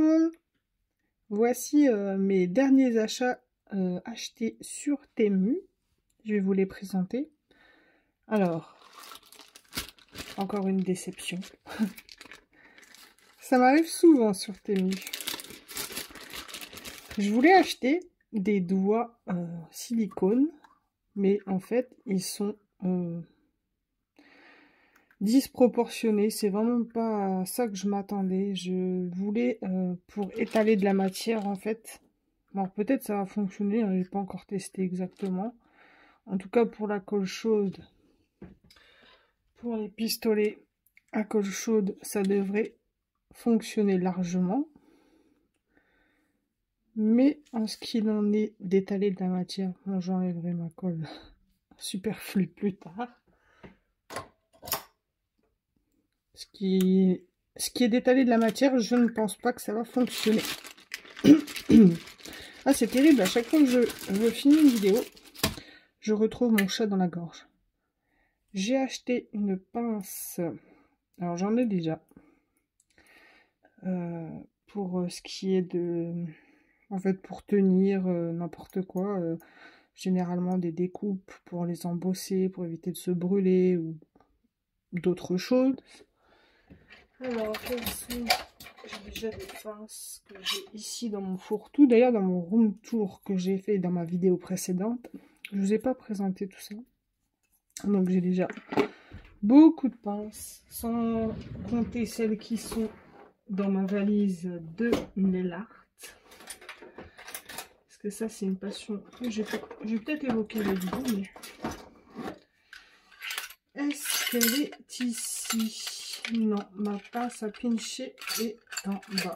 monde! Voici mes derniers achats achetés sur Temu. Je vais vous les présenter. Alors, encore une déception. Ça m'arrive souvent sur Temu. Je voulais acheter des doigts silicone, mais en fait, ils sont disproportionnés. C'est vraiment pas à ça que je m'attendais. Je voulais pour étaler de la matière, en fait. Alors peut-être ça va fonctionner, hein, j'ai pas encore testé exactement. En tout cas pour la colle chaude, pour les pistolets à colle chaude, ça devrait fonctionner largement. Mais en ce qu'il en est d'étaler de la matière, bon, j'enlèverai ma colle superflue plus tard. Ce qui est d'étaler de la matière, je ne pense pas que ça va fonctionner. Ah, c'est terrible, à chaque fois que je finis une vidéo, je retrouve mon chat dans la gorge. J'ai acheté une pince, alors j'en ai déjà, pour ce qui est de... En fait, pour tenir n'importe quoi, généralement des découpes pour les embosser, pour éviter de se brûler ou d'autres choses. Alors, quelles sont... J'ai déjà des pinces que j'ai ici dans mon fourre-tout. D'ailleurs, dans mon room tour que j'ai fait dans ma vidéo précédente, je ne vous ai pas présenté tout ça. Donc, j'ai déjà beaucoup de pinces, sans compter celles qui sont dans ma valise de nail art. Parce que ça, c'est une passion que j'ai peut-être évoqué la vidéo, mais... Est-ce qu'elle est ici? Non, ma pince à pincher est en bas.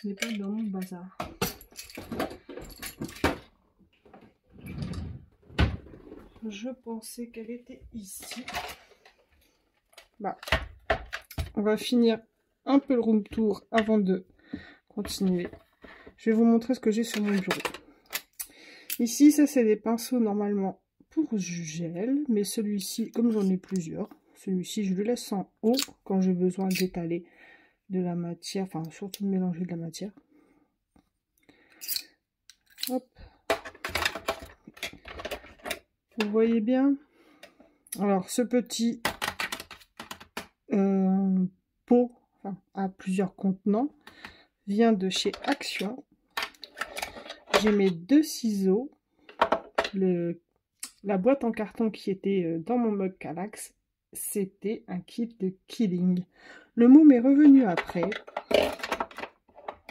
Elle n'est pas dans mon bazar. Je pensais qu'elle était ici. Bah, on va finir un peu le room tour avant de continuer. Je vais vous montrer ce que j'ai sur mon bureau. Ici, ça c'est des pinceaux normalement pour gel, mais celui-ci, comme j'en ai plusieurs, celui-ci je le laisse en haut quand j'ai besoin d'étaler de la matière, enfin surtout de mélanger de la matière. Hop. Vous voyez bien. Alors ce petit pot enfin, à plusieurs contenants vient de chez Action. J'ai mes deux ciseaux, la boîte en carton qui était dans mon mug Kallax, c'était un kit de Killing. Le mot m'est revenu après.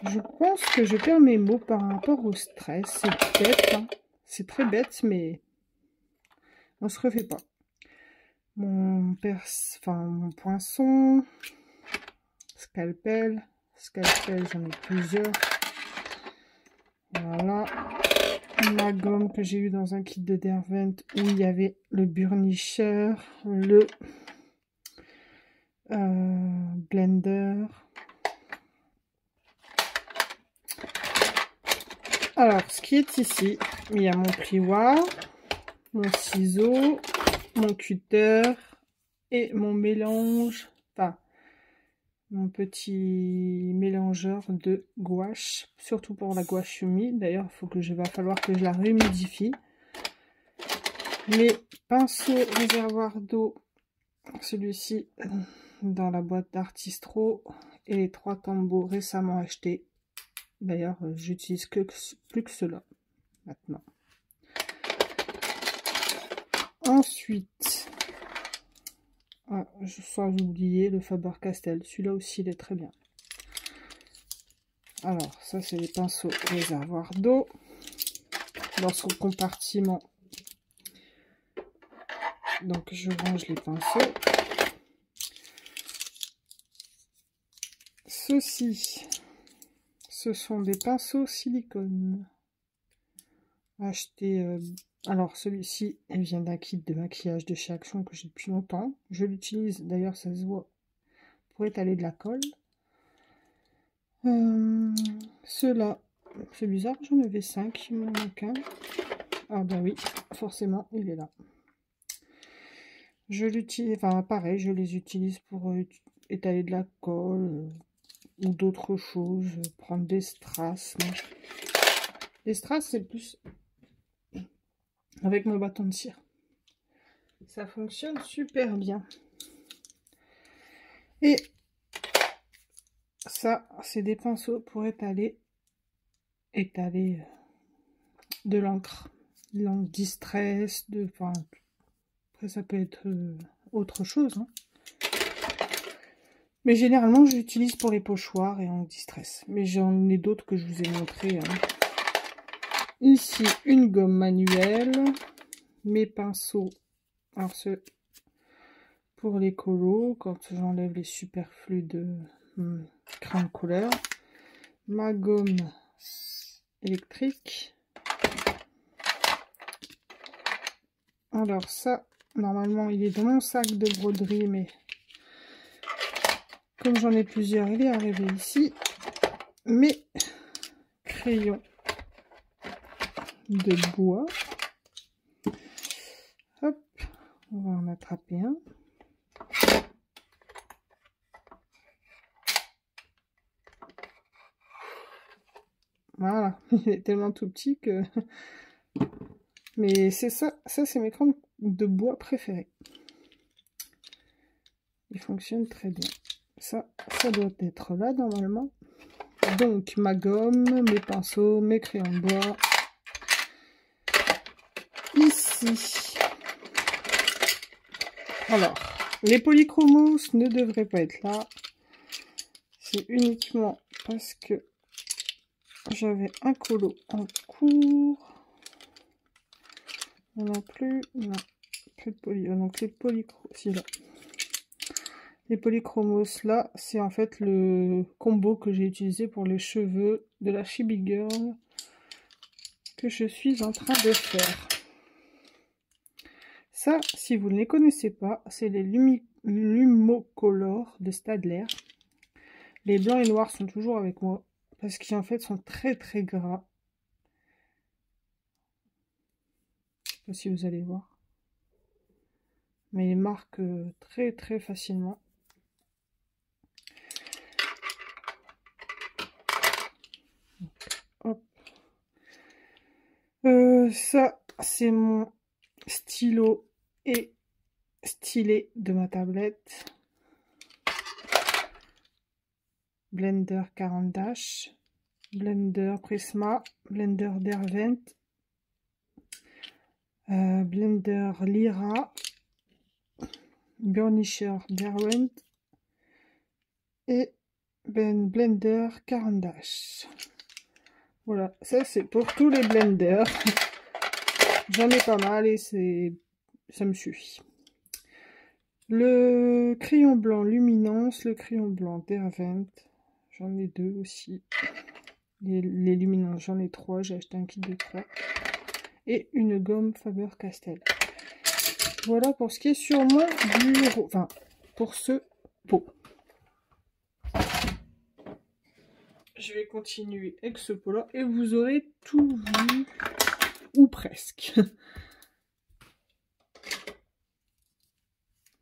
Je pense que je perds mes mots par rapport au stress. C'est bête, hein. C'est très bête, mais on se refait pas. Mon poinçon, scalpel, j'en ai plusieurs. Voilà. Ma gomme que j'ai eu dans un kit de Derwent où il y avait le burnisher, le blender. Alors, ce qui est ici, il y a mon plioir, mon ciseau, mon cutter et mon mélange, enfin, mon petit mélangeur de gouache, surtout pour la gouache humide. D'ailleurs, va falloir que je la réhumidifie. Mes pinceaux réservoir d'eau, celui-ci dans la boîte d'Artistro, et les 3 Tombow récemment achetés. D'ailleurs, j'utilise plus que cela maintenant. Ensuite, sans oublier le Faber-Castell. Celui-là aussi, il est très bien. Alors, ça, c'est les pinceaux réservoir d'eau. Dans son compartiment. Donc, je range les pinceaux. Ceux-ci, ce sont des pinceaux silicone. Achetés... alors, celui-ci, il vient d'un kit de maquillage de chez Action que j'ai depuis longtemps. Je l'utilise, d'ailleurs, ça se voit, pour étaler de la colle. Ceux-là, c'est bizarre, j'en avais 5, il m'en manque un. Ah bah oui, forcément, il est là. Je l'utilise, enfin pareil, je les utilise pour étaler de la colle, ou d'autres choses, prendre des strass. Les strass, c'est plus avec mon bâton de cire. Ça fonctionne super bien. Et ça, c'est des pinceaux pour étaler de l'encre. L'encre distress, enfin, après ça peut être autre chose. Hein. Mais généralement, j'utilise pour les pochoirs et en distress. Mais j'en ai d'autres que je vous ai montré. Hein. Ici, une gomme manuelle. Mes pinceaux. Alors, ce pour les colos, quand j'enlève les superflus de crayon de couleur. Ma gomme électrique. Alors ça, normalement, il est dans mon sac de broderie, mais comme j'en ai plusieurs, il est arrivé ici. Mes crayons de bois. Hop, on va en attraper un. Voilà, il est tellement tout petit que... Mais c'est ça c'est mes crayons de bois préférés. Ils fonctionnent très bien. Ça doit être là normalement. Donc ma gomme, mes pinceaux, mes crayons de bois. Ici. Alors, les polychromos ne devraient pas être là. C'est uniquement parce que j'avais un colo en cours. Non plus, non, plus de poly, donc les polychromos, si là. Les polychromos là, c'est en fait le combo que j'ai utilisé pour les cheveux de la Chibi Girl que je suis en train de faire. Ça, si vous ne les connaissez pas, c'est les Lumocolor de Staedtler. Les blancs et noirs sont toujours avec moi parce qu'en fait sont très très gras. Je sais pas si vous allez voir. Mais ils marquent très très facilement. Hop. Ça, c'est mon stylo et stylet de ma tablette. Blender 40', Blender Prisma, Blender Derwent, Blender Lyra, Burnisher Derwent et Blender 40'. Voilà, ça c'est pour tous les blenders. J'en ai pas mal et ça me suffit. Le crayon blanc Luminance, le crayon blanc Derwent, j'en ai deux aussi. Les Luminances, j'en ai 3, j'ai acheté un kit de 3. Et une gomme Faber-Castell. Voilà pour ce qui est sur mon bureau, enfin pour ce pot. Je vais continuer avec ce pot là et vous aurez tout vu, ou presque.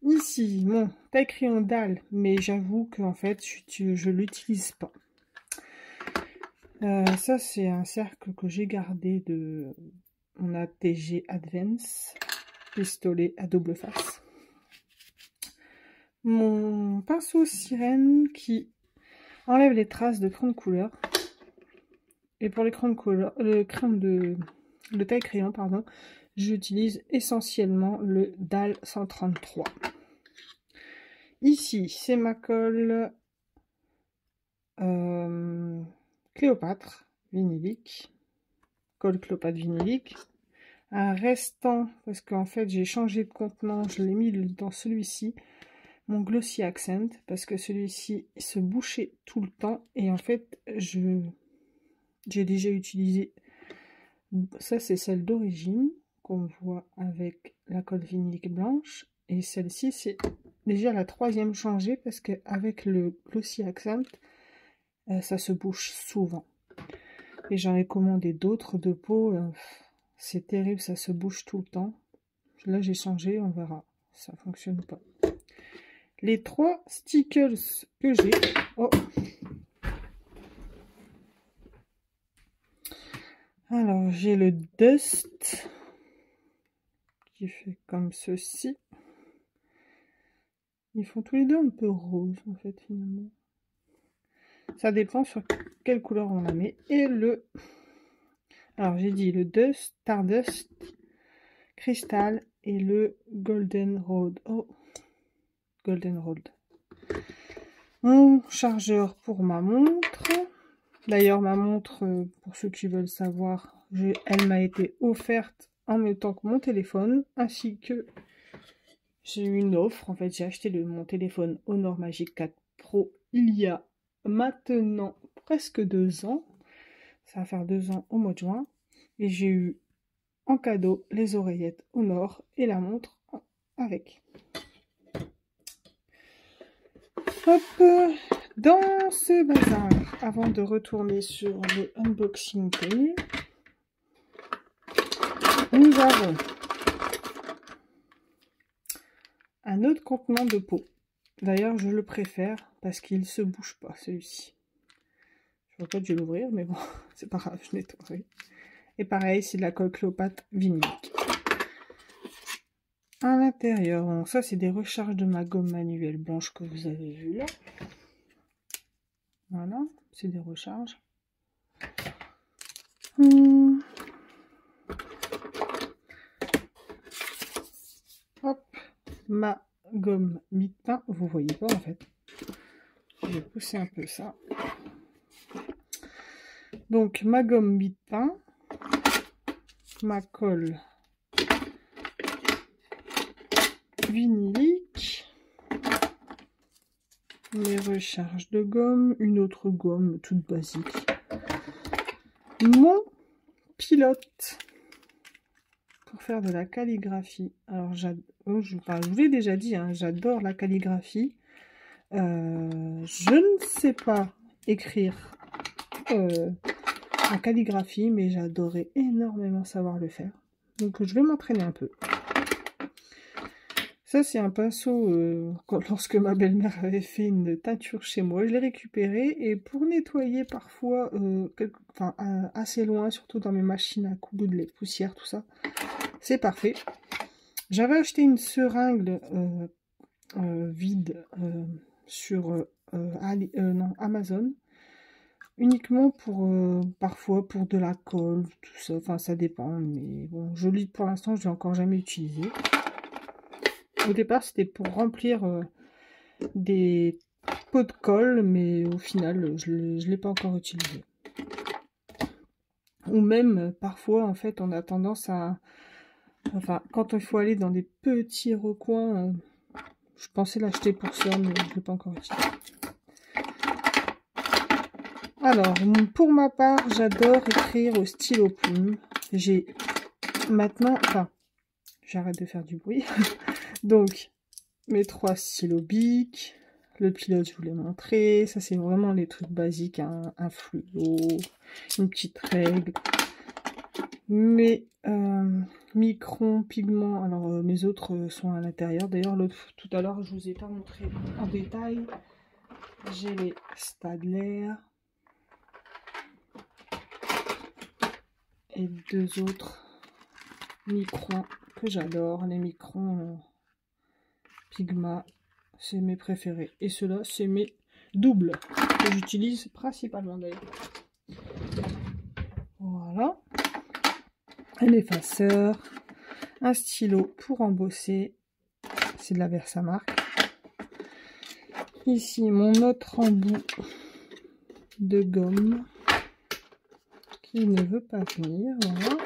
Ici, mon taille-crayon dalle, mais j'avoue qu'en fait, je l'utilise pas. Ça, c'est un cercle que j'ai gardé de mon ATG Advance, pistolet à double face. Mon pinceau sirène qui enlève les traces de crayon de couleur. Et pour les crayons de couleur, le taille-crayon, pardon, j'utilise essentiellement le DAL 133. Ici, c'est ma colle Cléopâtre vinylique. Colle Cléopâtre vinylique. Un restant, parce qu'en fait, j'ai changé de contenant, je l'ai mis dans celui-ci. Mon Glossy Accent, parce que celui-ci se bouchait tout le temps. Et en fait, j'ai déjà utilisé... Ça, c'est celle d'origine, qu'on voit avec la colle vinylique blanche. Et celle-ci, c'est déjà la 3e changée, parce qu'avec le Glossy Accent, ça se bouche souvent. Et j'en ai commandé d'autres de peau. C'est terrible, ça se bouche tout le temps. Là, j'ai changé, on verra. Ça fonctionne pas. Les 3 stickers que j'ai... Oh, Alors, j'ai le Dust qui fait comme ceci. Ils font tous les deux un peu rose, en fait, finalement. Ça dépend sur quelle couleur on la met. Et le... Alors, j'ai dit le Dust, Stardust, Crystal et le Golden Road. Oh, Golden Road. Mon chargeur pour ma montre. D'ailleurs, ma montre, pour ceux qui veulent savoir, elle m'a été offerte en même temps que mon téléphone, ainsi que j'ai eu une offre. En fait, j'ai acheté mon téléphone Honor Magic 4 Pro il y a maintenant presque 2 ans. Ça va faire 2 ans au mois de juin. Et j'ai eu en cadeau les oreillettes Honor et la montre avec. Hop, dans ce bazar, avant de retourner sur le unboxing tenue, nous avons un autre contenant de peau. D'ailleurs, je le préfère parce qu'il ne se bouge pas, celui-ci. Je vois pas que je vais l'ouvrir, mais bon, c'est pas grave, je nettoierai. Et pareil, c'est de la colle Cléopâtre vinylique. À l'intérieur, bon, ça c'est des recharges de ma gomme manuelle blanche que vous avez vu là. Voilà, c'est des recharges. Hop, ma gomme mi-teint, vous voyez pas en fait. Je vais pousser un peu ça. Donc ma gomme mi-teint, ma colle vinylique, mes recharges de gomme, une autre gomme toute basique, mon pilote pour faire de la calligraphie. Alors je vous l'ai déjà dit, hein, j'adore la calligraphie. Je ne sais pas écrire en calligraphie, mais j'adorais énormément savoir le faire. Donc je vais m'entraîner un peu. Ça c'est un pinceau, lorsque ma belle-mère avait fait une teinture chez moi, je l'ai récupéré et pour nettoyer parfois, assez loin, surtout dans mes machines à coudre, les poussières, tout ça, c'est parfait. J'avais acheté une seringue vide sur Amazon, uniquement pour parfois pour de la colle, tout ça, enfin ça dépend, mais bon, pour l'instant je l'ai encore jamais utilisé. Au départ c'était pour remplir des pots de colle, mais au final je l'ai pas encore utilisé. Ou même parfois en fait on a tendance à, enfin quand il faut aller dans des petits recoins, je pensais l'acheter pour ça, mais je l'ai pas encore utilisé. Alors, pour ma part, j'adore écrire au stylo plume. J'ai maintenant, enfin, j'arrête de faire du bruit. Donc, mes 3 stylos bic, le pilote, je vous l'ai montré. Ça, c'est vraiment les trucs basiques, hein, un fluo, une petite règle. Mes microns, pigments, alors mes autres sont à l'intérieur. D'ailleurs, tout à l'heure, je vous ai pas montré en détail. J'ai les Staedtler. Et 2 autres microns que j'adore, les microns Pigma, c'est mes préférés. Et ceux-là, c'est mes doubles que j'utilise principalement d'ailleurs. Voilà. Un effaceur, un stylo pour embosser, c'est de la Versamark. Ici, mon autre embout de gomme qui ne veut pas venir, voilà.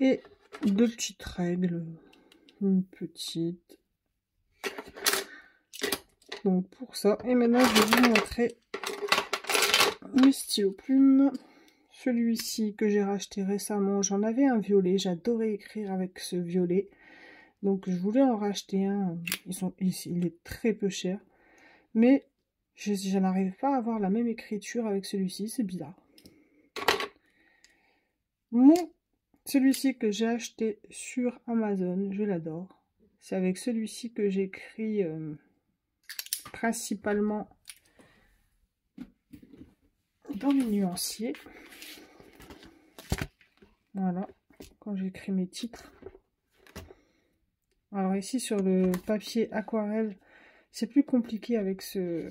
Et 2 petites règles, une petite. Donc pour ça, et maintenant je vais vous montrer mes stylos plumes. Celui-ci que j'ai racheté récemment, j'en avais un violet, j'adorais écrire avec ce violet. Donc je voulais en racheter un, il est très peu cher. Mais je n'arrive pas à avoir la même écriture avec celui-ci, c'est bizarre. Celui-ci que j'ai acheté sur Amazon, je l'adore. C'est avec celui-ci que j'écris principalement dans les nuanciers. Voilà, quand j'écris mes titres. Alors ici sur le papier aquarelle, c'est plus compliqué avec ce...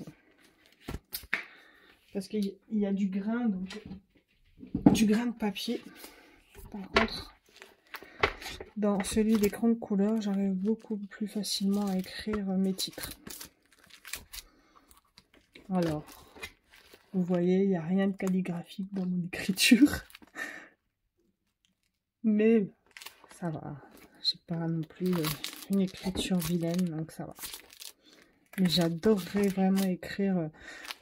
Parce qu'il y a du grain, donc du grain de papier. Par contre, dans celui d'écran de couleur, j'arrive beaucoup plus facilement à écrire mes titres. Alors, vous voyez, il n'y a rien de calligraphique dans mon écriture. Mais ça va. J'ai pas non plus une écriture vilaine, donc ça va. Mais j'adorerais vraiment écrire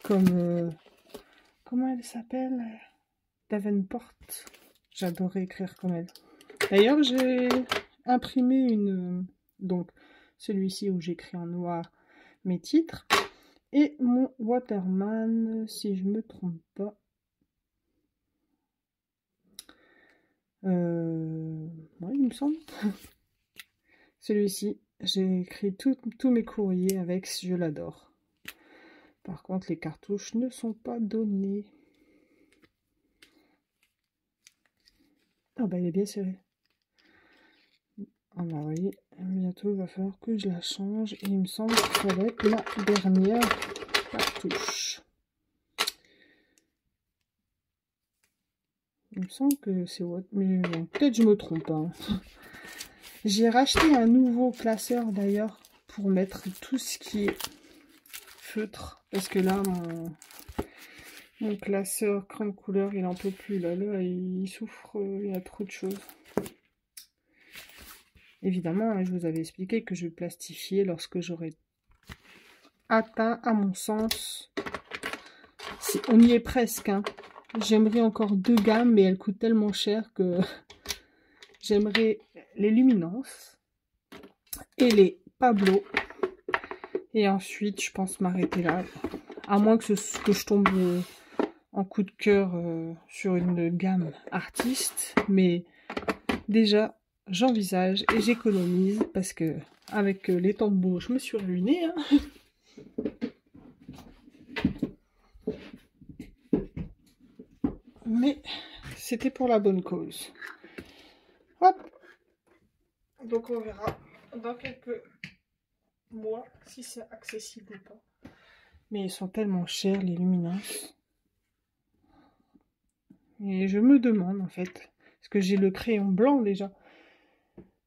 comme... comment elle s'appelle? Davenport. J'adorerais écrire comme elle. D'ailleurs, j'ai imprimé une... donc, celui-ci où j'écris en noir mes titres. Et mon Waterman, si je me trompe pas. Ouais, il me semble. Celui-ci, j'ai écrit tous mes courriers avec, je l'adore. Par contre, les cartouches ne sont pas données. Ah bah, il est bien serré. Ah bah oui, bientôt il va falloir que je la change. Et il me semble que ça va être la dernière cartouche. Il me semble que c'est what, mais bon, peut-être je me trompe. Hein. J'ai racheté un nouveau classeur d'ailleurs pour mettre tout ce qui est feutre. Parce que là, mon classeur crème couleur, il en peut plus. Là, il souffre, il y a trop de choses. Évidemment, hein, je vous avais expliqué que je vais plastifier lorsque j'aurai atteint, à mon sens, on y est presque. Hein. J'aimerais encore 2 gammes, mais elles coûtent tellement cher que j'aimerais les luminances et les Pablo. Et ensuite, je pense m'arrêter là. À moins que je tombe en coup de cœur sur une gamme artiste. Mais déjà, j'envisage et j'économise parce que avec les Tombow, je me suis ruinée. Hein. Mais c'était pour la bonne cause. Hop. Donc on verra dans quelques mois si c'est accessible ou pas. Mais ils sont tellement chers les luminances. Et je me demande en fait, parce que j'ai le crayon blanc déjà.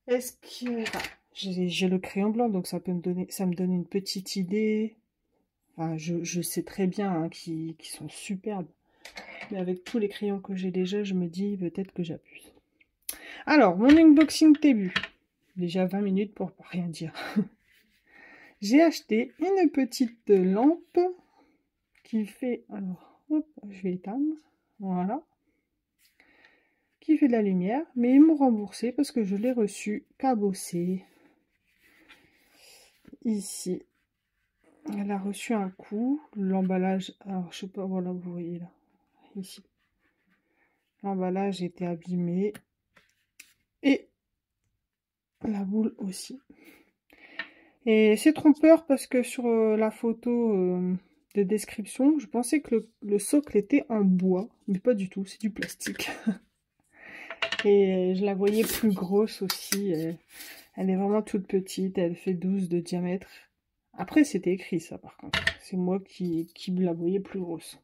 Est-ce que... Enfin, j'ai le crayon blanc, donc ça me donne une petite idée. Enfin, je sais très bien hein, qu'ils sont superbes. Mais avec tous les crayons que j'ai déjà, je me dis peut-être que j'abuse. Alors, mon unboxing début. Déjà 20 minutes pour rien dire. J'ai acheté une petite lampe qui fait... Alors, hop, je vais éteindre. Voilà. Qui fait de la lumière. Mais ils m'ont remboursé parce que je l'ai reçu cabossé. Ici. Elle a reçu un coup. L'emballage... Alors, je sais pas, voilà, vous voyez là. Ici. L'emballage était abîmé. Et la boule aussi. Et c'est trompeur parce que sur la photo de description, je pensais que le socle était en bois. Mais pas du tout, c'est du plastique. Et je la voyais plus grosse aussi. Elle est vraiment toute petite, elle fait 12 de diamètre. Après, c'était écrit ça par contre. C'est moi qui la voyais plus grosse.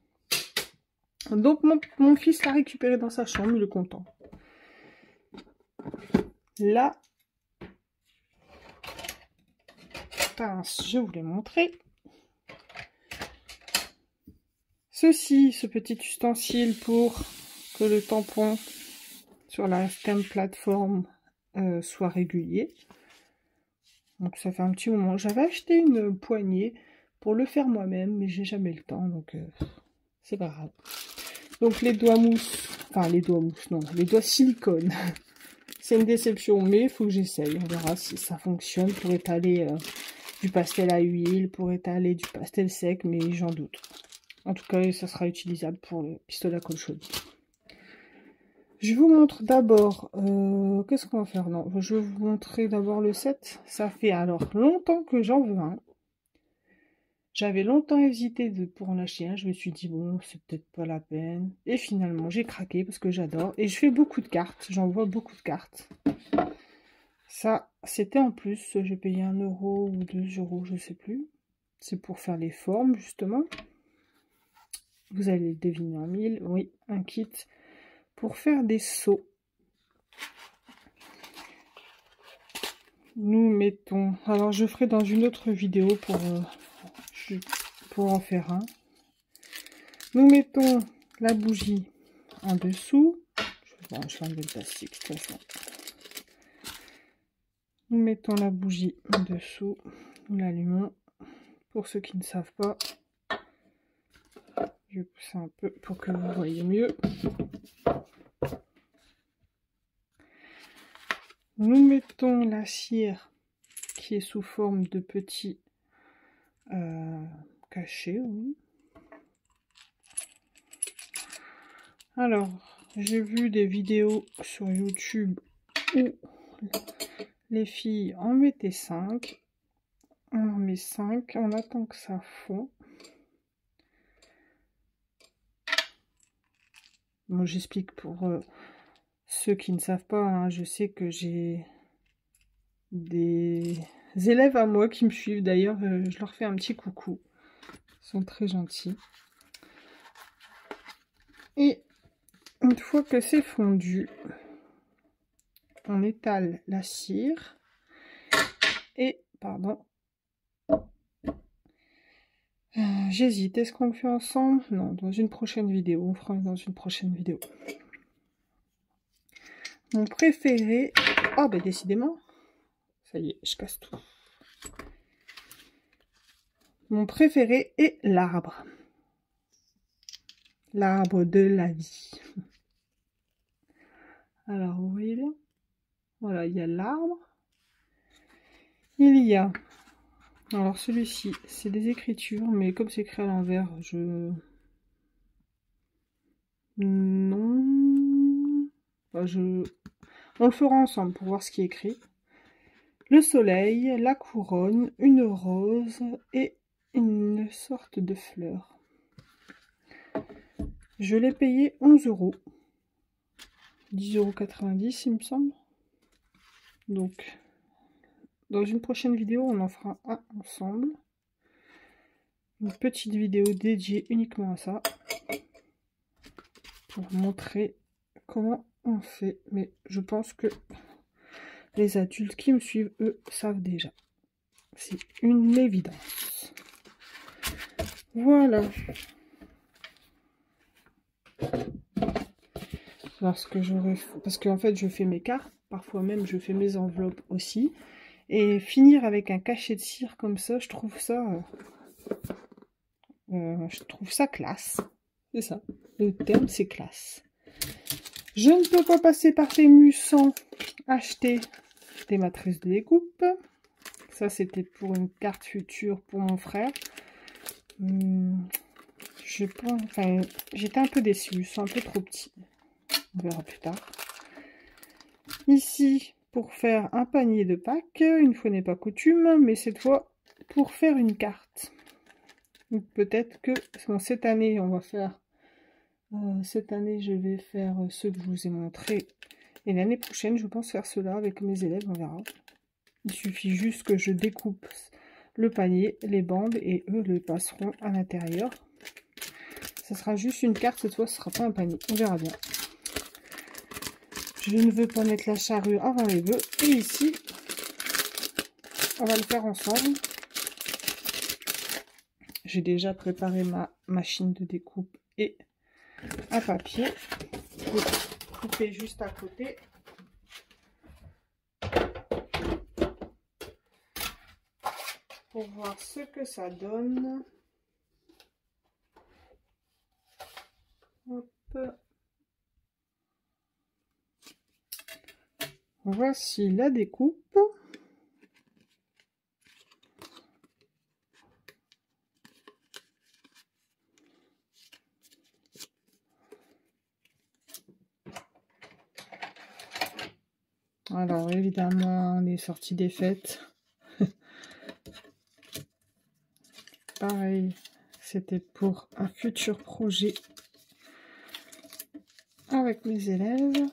Donc mon fils l'a récupéré dans sa chambre, il est content. Là, pince, je vous l'ai montré. Ce petit ustensile pour que le tampon sur la stem plateforme soit régulier. Donc ça fait un petit moment. J'avais acheté une poignée pour le faire moi-même, mais j'ai jamais le temps, donc c'est pas grave. Donc les doigts mousse, enfin les doigts mousse, non, les doigts silicone. C'est une déception, mais il faut que j'essaye. On verra si ça fonctionne pour étaler du pastel à huile, pour étaler du pastel sec, mais j'en doute. En tout cas, ça sera utilisable pour le pistolet à colle chaude. Je vous montre d'abord, qu'est-ce qu'on va faire? Non, je vais vous montrer d'abord le set. Ça fait alors longtemps que j'en veux un. J'avais longtemps hésité pour en acheter un. Je me suis dit, bon, c'est peut-être pas la peine. Et finalement, j'ai craqué parce que j'adore. Et je fais beaucoup de cartes. J'envoie beaucoup de cartes. Ça, c'était en plus. J'ai payé 1 euro ou 2 euros, je sais plus. C'est pour faire les formes, justement. Vous allez le deviner en mille. Oui, un kit pour faire des seaux. Nous mettons... Alors, je ferai dans une autre vidéo pour en faire un. Nous mettons la bougie en dessous. Bon, je vais enlever le plastique, de toute façon. Nous mettons la bougie en dessous. Nous l'allumons. Pour ceux qui ne savent pas, je vais pousser un peu pour que vous voyez mieux. Nous mettons la cire qui est sous forme de petits cachets. Oui. Alors, j'ai vu des vidéos sur YouTube où les filles en mettaient 5. On en met 5, on attend que ça fond. Bon, j'explique pour ceux qui ne savent pas, hein, je sais que j'ai des élèves à moi qui me suivent. D'ailleurs, je leur fais un petit coucou. Ils sont très gentils. Et une fois que c'est fondu, on étale la cire. Et, pardon, j'hésite. Est-ce qu'on le fait ensemble? Non, dans une prochaine vidéo. On fera dans une prochaine vidéo. Mon préféré... Oh, ben décidément. Ça y est, je casse tout. Mon préféré est l'arbre. L'arbre de la vie. Alors, vous voyez bien? Voilà, il y a l'arbre. Il y a... Alors, celui-ci, c'est des écritures, mais comme c'est écrit à l'envers, je... Non... Enfin, on le fera ensemble pour voir ce qui est écrit. Le soleil, la couronne, une rose et une sorte de fleur. Je l'ai payé 11 euros. 10,90 € il me semble. Donc, dans une prochaine vidéo, on en fera un ensemble. Une petite vidéo dédiée uniquement à ça. Pour montrer comment on fait. Mais je pense que les adultes qui me suivent, eux, savent déjà. C'est une évidence. Voilà. Lorsque j'aurai... Parce qu'en fait, je fais mes cartes. Parfois même, je fais mes enveloppes aussi. Et finir avec un cachet de cire comme ça, je trouve ça classe. C'est ça. Le terme, c'est classe. Je ne peux pas passer par Temu sans acheter des matrices de découpe. Ça, c'était pour une carte future pour mon frère. Je pense, enfin, j'étais un peu déçue. Ils sont un peu trop petits. On verra plus tard. Ici, pour faire un panier de Pâques, une fois n'est pas coutume, mais cette fois pour faire une carte. Peut-être que bon, cette année, on va faire... cette année, je vais faire ceux que je vous ai montrés. Et l'année prochaine, je pense faire cela avec mes élèves, on verra. Il suffit juste que je découpe le panier, les bandes, et eux le passeront à l'intérieur. Ça sera juste une carte, cette fois, ce ne sera pas un panier. On verra bien. Je ne veux pas mettre la charrue avant les bœufs. Et ici, on va le faire ensemble. J'ai déjà préparé ma machine de découpe et un papier. Je vais couper juste à côté. Pour voir ce que ça donne. Hop. Voici la découpe. Alors évidemment, on est sorti des fêtes. pareil, c'était pour un futur projet avec mes élèves.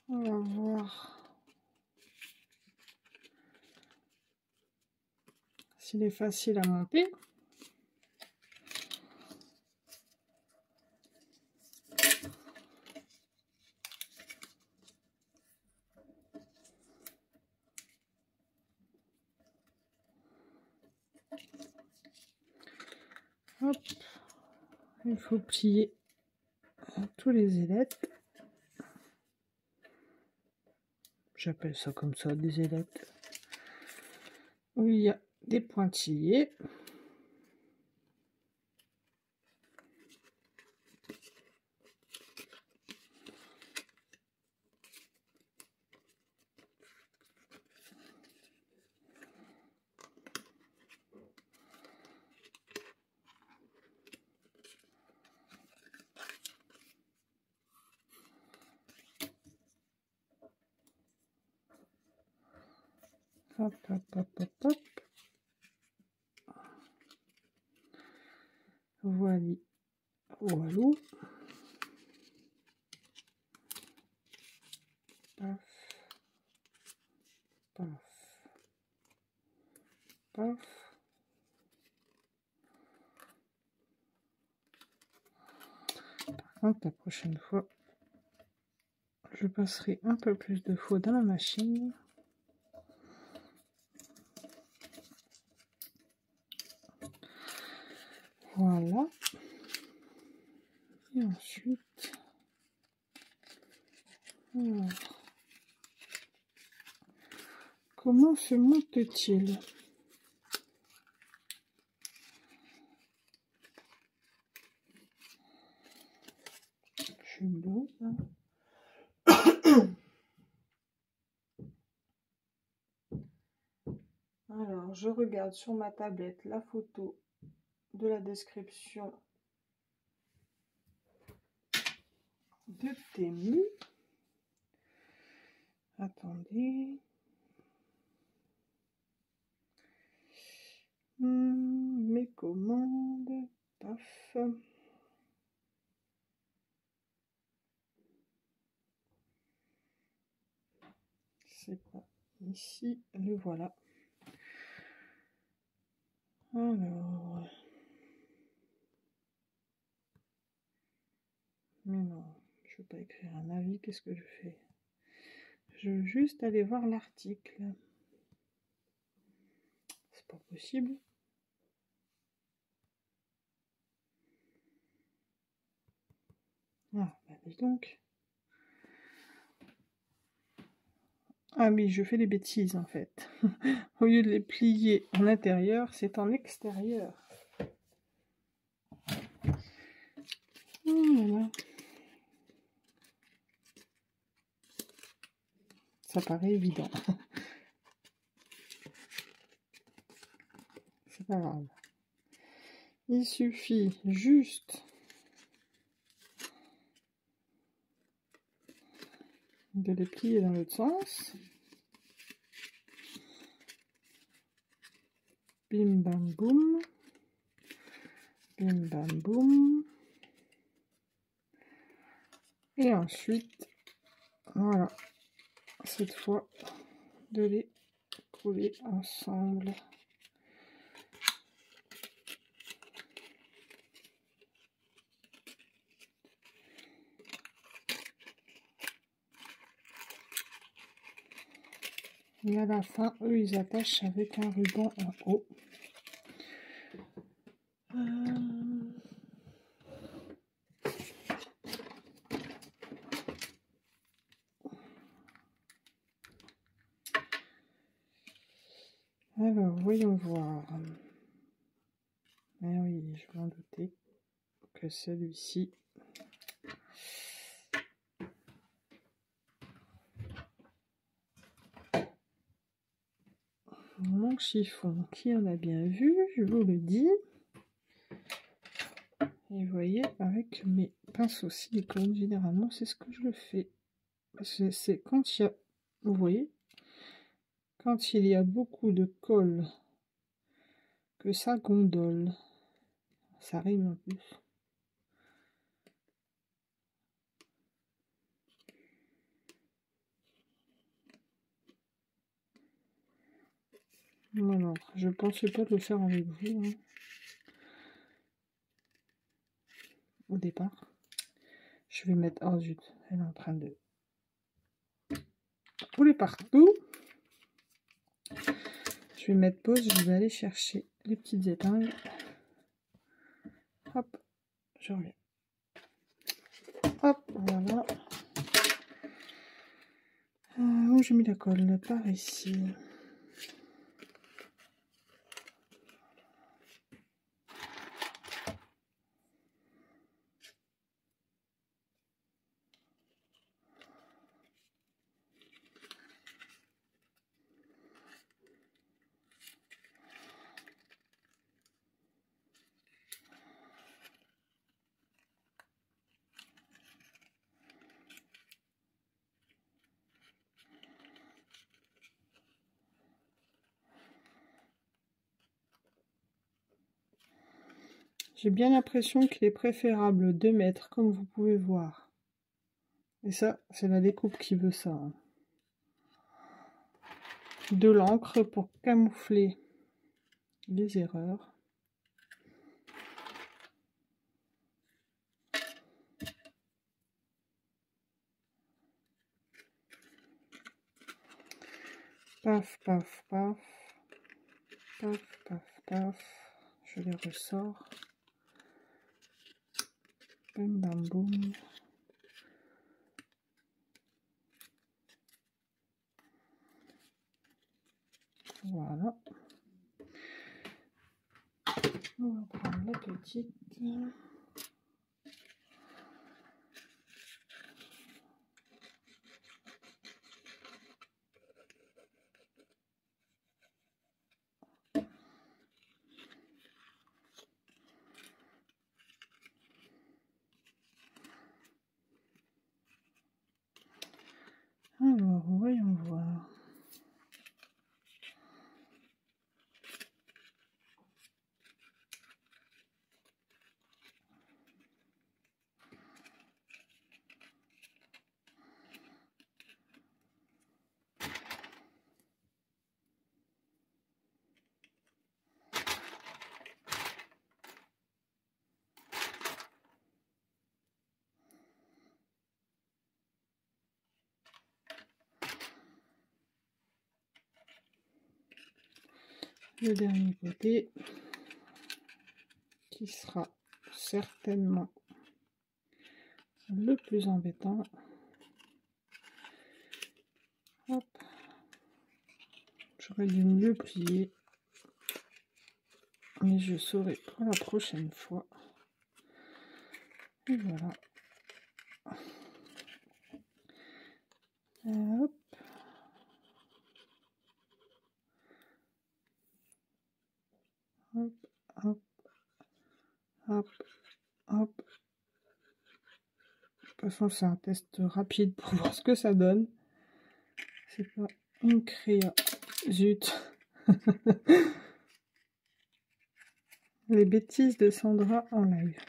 On va voir s'il est facile à monter. Hop, il faut plier tous les ailettes. J'appelle ça comme ça, des ailettes. Où il y a des pointillés. Hop, hop, hop, hop, hop. Voilà. Voilà. Paf. Paf. Paf. Par contre, la prochaine fois, je passerai un peu plus de faux dans la machine. Voilà. Et ensuite, alors, comment se monte-t-il? Je suis beau, hein. Alors, je regarde sur ma tablette la photo de la description de Temu. Attendez. Mes commandes. Paf. C'est pas ici. Le voilà. Alors. Mais non, je ne veux pas écrire un avis. Qu'est-ce que je fais? Je veux juste aller voir l'article. C'est pas possible. Ah, bah dis donc. Ah oui, je fais des bêtises en fait. Au lieu de les plier en intérieur, c'est en extérieur. Voilà. Ça paraît évident. C'est pas grave. Il suffit juste de les plier dans l'autre sens. Bim bam boum. Bim bam boum. Et ensuite, voilà, cette fois, de les coller ensemble. Et à la fin, eux, ils attachent avec un ruban en haut. Alors, voyons voir. Ah oui, je m'en doutais que celui-ci... Mon chiffon, qui en a bien vu, je vous le dis. Et vous voyez, avec mes pinceaux silicone, généralement, c'est ce que je le fais. Parce que c'est quand il y a... Vous voyez, quand il y a beaucoup de colle, que ça gondole. Ça rime en plus. Voilà, je pensais pas le faire avec vous hein, au départ. Je vais mettre... Oh zut, elle est en train de rouler partout. Je vais mettre pause, je vais aller chercher les petites épingles. Hop, je reviens. Hop, voilà. Où j'ai mis la colle? Par ici. J'ai bien l'impression qu'il est préférable de mettre, comme vous pouvez voir. Et ça, c'est la découpe qui veut ça. Hein. De l'encre pour camoufler les erreurs. Paf, paf, paf. Paf, paf, paf. Je les ressors. Bam, bam, boum. Voilà. On va prendre la petite. Alors, voyons voir. Le dernier côté qui sera certainement le plus embêtant. Hop. J'aurais dû mieux plier, mais je saurai pour la prochaine fois. Et voilà. Hop. Hop, hop, hop, hop. De toute façon, c'est un test rapide pour voir ce que ça donne. C'est pas une créa. Zut. Les bêtises de Sandra en live.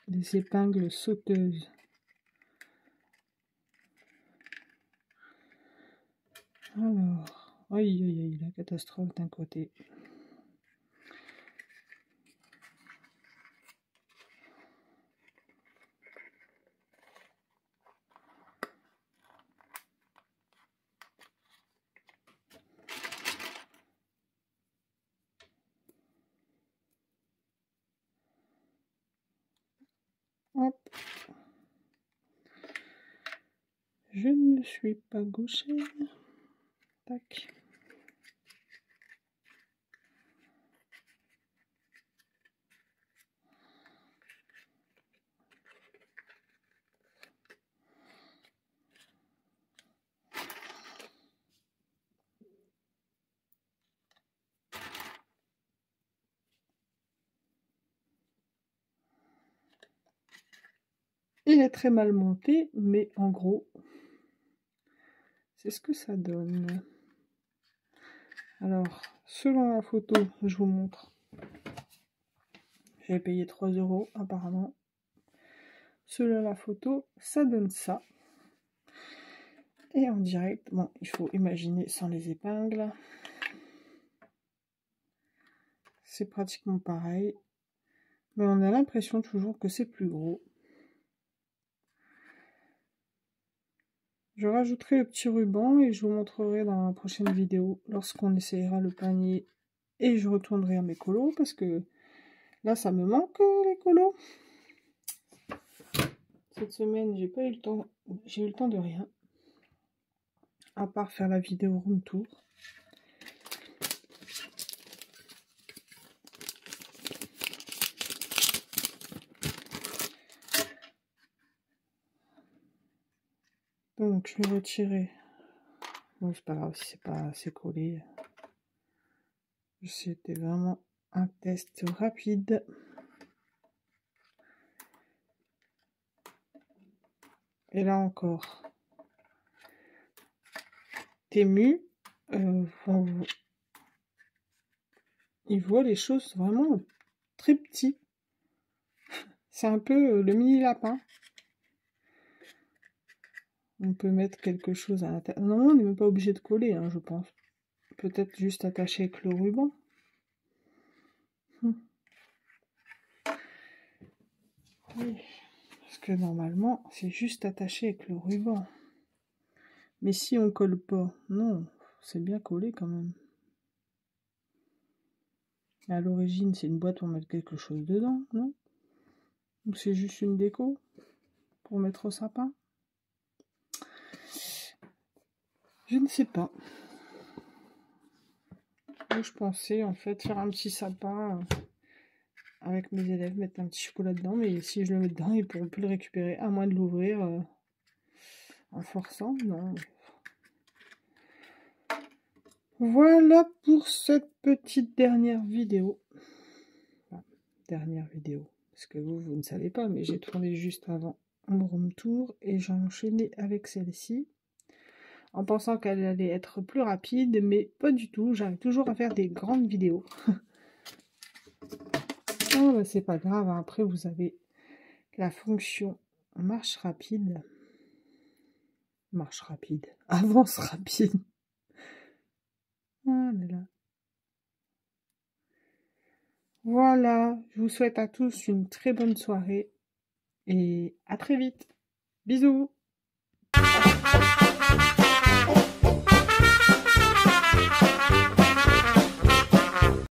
Des épingles sauteuses. Alors, aïe aïe aïe, la catastrophe d'un côté. Hop. Je ne suis pas gauchère. Tac. Il est très mal monté, mais en gros, c'est ce que ça donne. Alors, selon la photo, je vous montre. J'ai payé 3 € apparemment. Selon la photo, ça donne ça. Et en direct, bon, il faut imaginer sans les épingles. C'est pratiquement pareil. Mais on a l'impression toujours que c'est plus gros. Je rajouterai le petit ruban et je vous montrerai dans la prochaine vidéo lorsqu'on essayera le panier et je retournerai à mes colos parce que là ça me manque les colos. Cette semaine j'ai pas eu le temps, j'ai eu le temps de rien à part faire la vidéo room tour. Donc je vais retirer. Bon, c'est pas grave si c'est pas assez collé. C'était vraiment un test rapide. Et là encore, Temu, il voit les choses vraiment très petits. C'est un peu le mini lapin. On peut mettre quelque chose à l'intérieur. Non, on n'est même pas obligé de coller, hein, je pense. Peut-être juste attacher avec le ruban. Oui, parce que normalement, c'est juste attaché avec le ruban. Mais si on colle pas, non, c'est bien collé quand même. À l'origine, c'est une boîte pour mettre quelque chose dedans, non? Ou c'est juste une déco pour mettre au sapin? Je ne sais pas. Moi, je pensais en fait faire un petit sapin avec mes élèves, mettre un petit chocolat dedans, mais si je le mets dedans, ils pourront plus le récupérer, à moins de l'ouvrir en forçant, non. Voilà pour cette petite dernière vidéo. Enfin, dernière vidéo, parce que vous ne savez pas, mais j'ai tourné juste avant mon room tour et j'ai enchaîné avec celle-ci en pensant qu'elle allait être plus rapide, mais pas du tout. J'arrive toujours à faire des grandes vidéos. Oh, bah, c'est pas grave, après vous avez la fonction marche rapide. Marche rapide. Avance rapide. Ah là là. Voilà, je vous souhaite à tous une très bonne soirée et à très vite. Bisous.